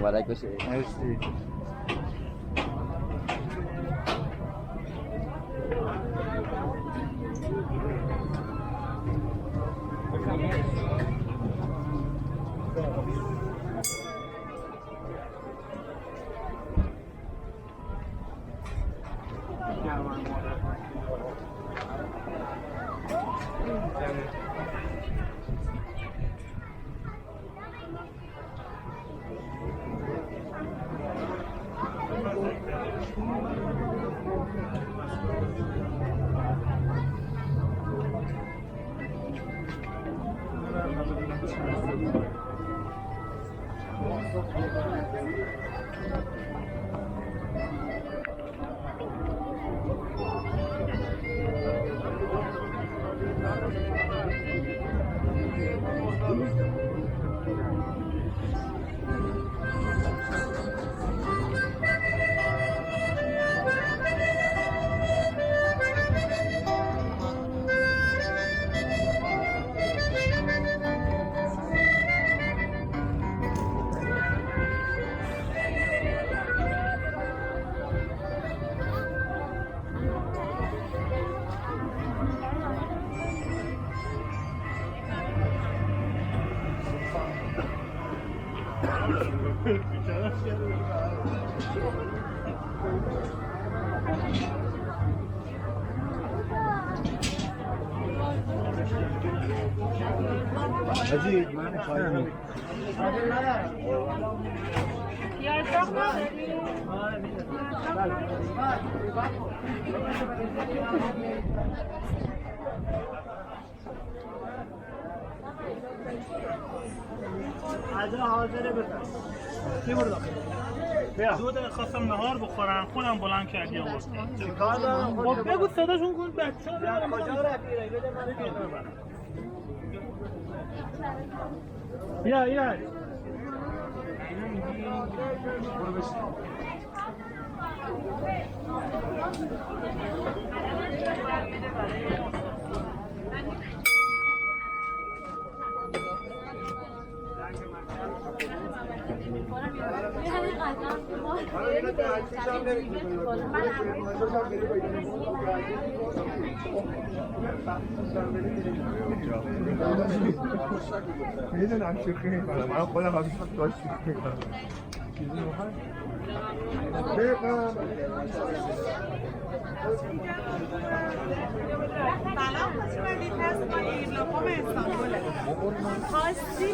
مبارک باشه. مرسی. حاجی من خواهیم عجا حاضره بزن کی برده؟ بیا دو دقیقه خواستم نهار بخورم خونم بلند کردی آورد کار دارم خب بگو صداشون کن بچه ها کجا رفتی؟ بده من کنار برم بیا برو بشین میدونم شوخی میکنم من خودم هم داشت شوخی میکنم چیزی میخوای؟ سلام خوش اومدید هست ما ایرلاقام استانبوله خواستی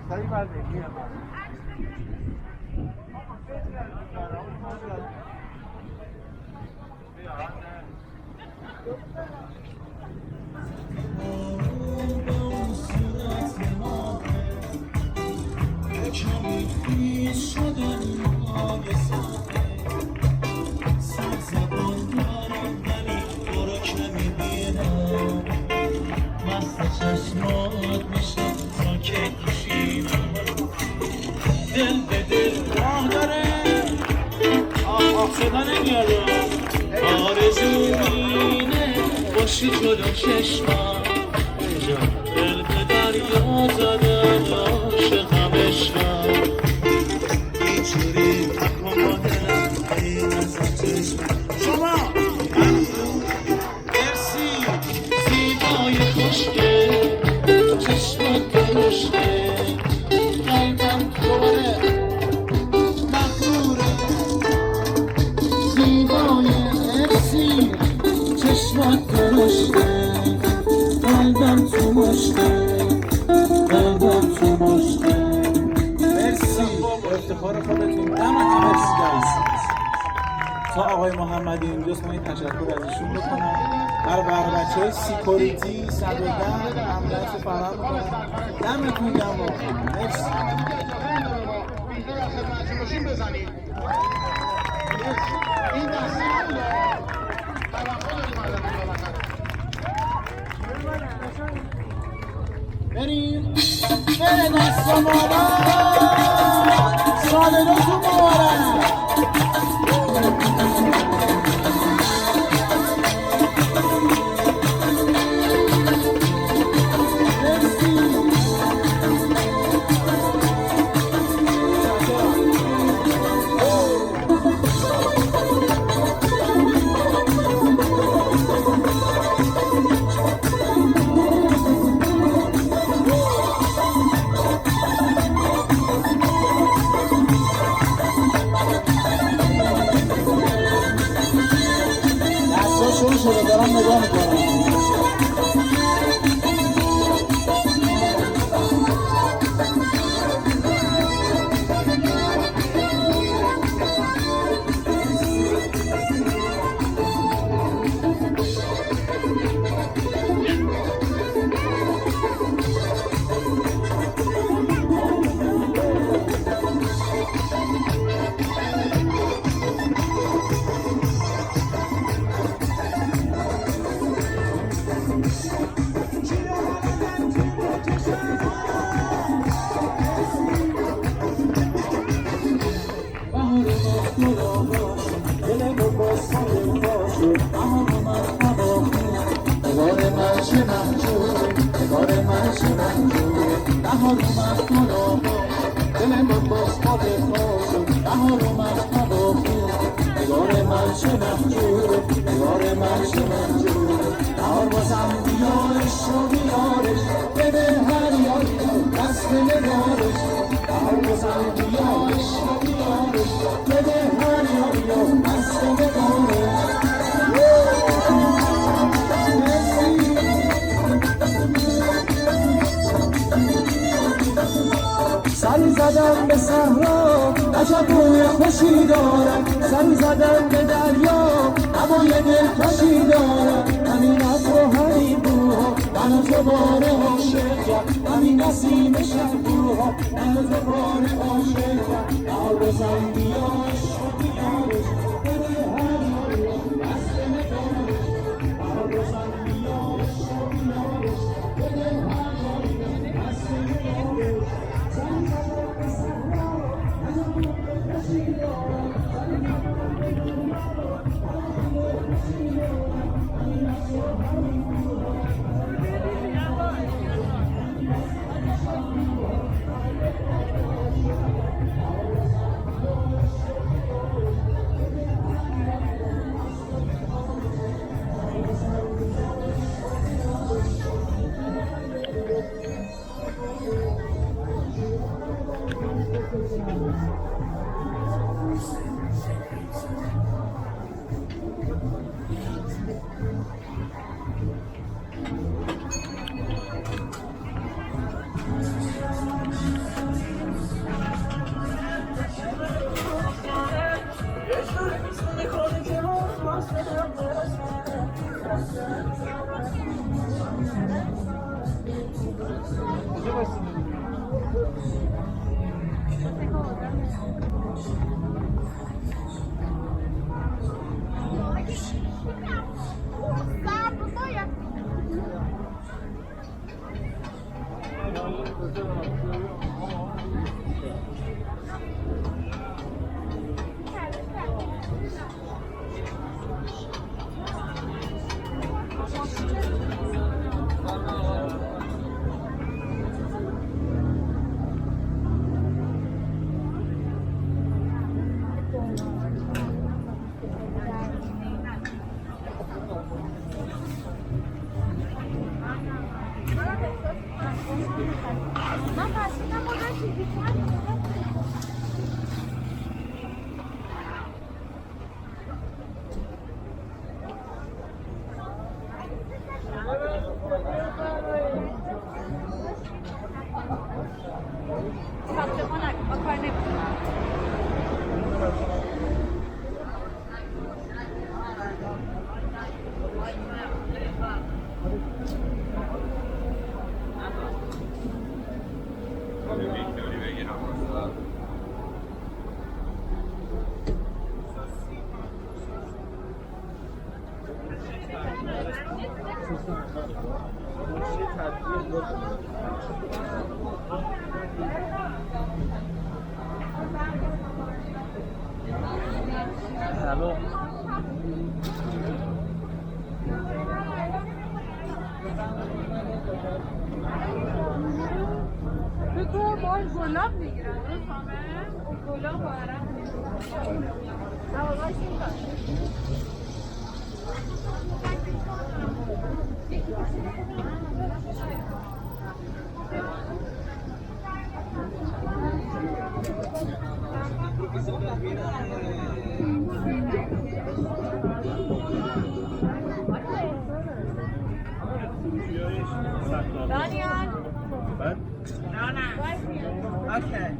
سریع بردیم دل به دل راه داره صدا نمیاد آرزو اینه باشی جلو چشمم دل به دریا زدم عاشقم عشقم اینجوری تکن با دلم این ازم چشمم شما مرسی زیبای خوشگل چشمت درشته قلبم پره مغروره زیبای مرسی چشمت درشته قلبم تو مشته قلبم تو مشته مرسی با افتخار خودتون مرسی گایز تا آقای محمدی اینجاست من تشکر ازشون بکنم برای بچه های سیکوریتی صدودن امنیت فرار میکنم دمتون گرم واقعا مرسی بریم بره دست مادر سالداتون مبارک شروع شده دارم نگاه میکنم سری زدم به صحرا عجب بوی خوشی دارم سری زدم به دریا هوای دلکشی دارم همین عطر و همین بوها منو دوباره عاشق کرد همین نسیم شبوها منو دوباره عاشق کرد بهار بزن بیا عشق و بیارش بده هر بگو بار گلاب میگیرن گلاب و عرق میگیرن Daniel. What? Okay.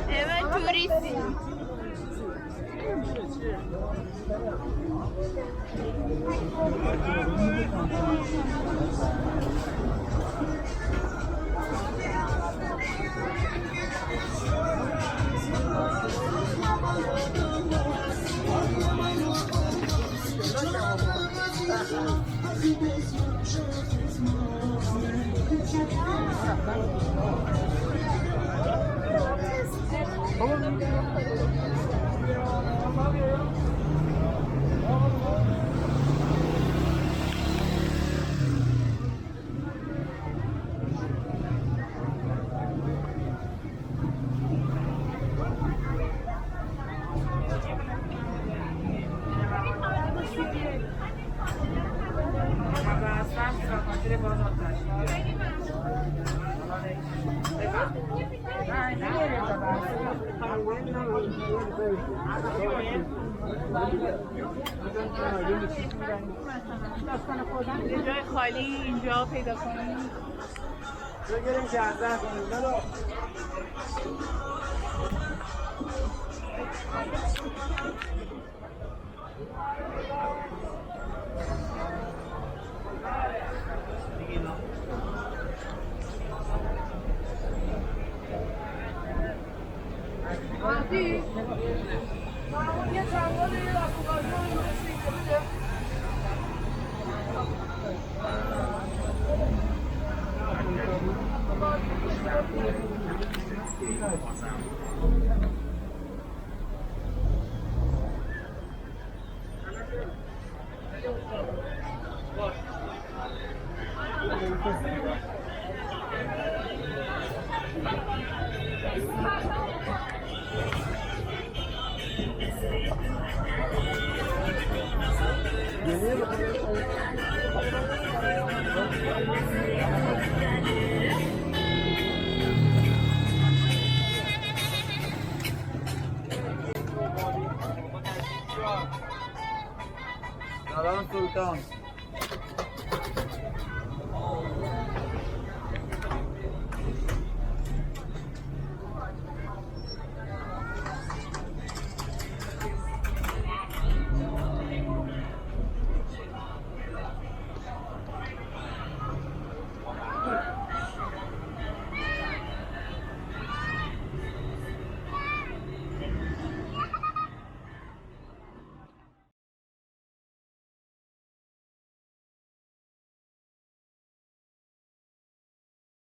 Evet, turist. یه جای خالی اینجا پیدا کنیم بگیریم 11 کنیم یه تنبال یه رفوقازی رو بسید سلام سلطان.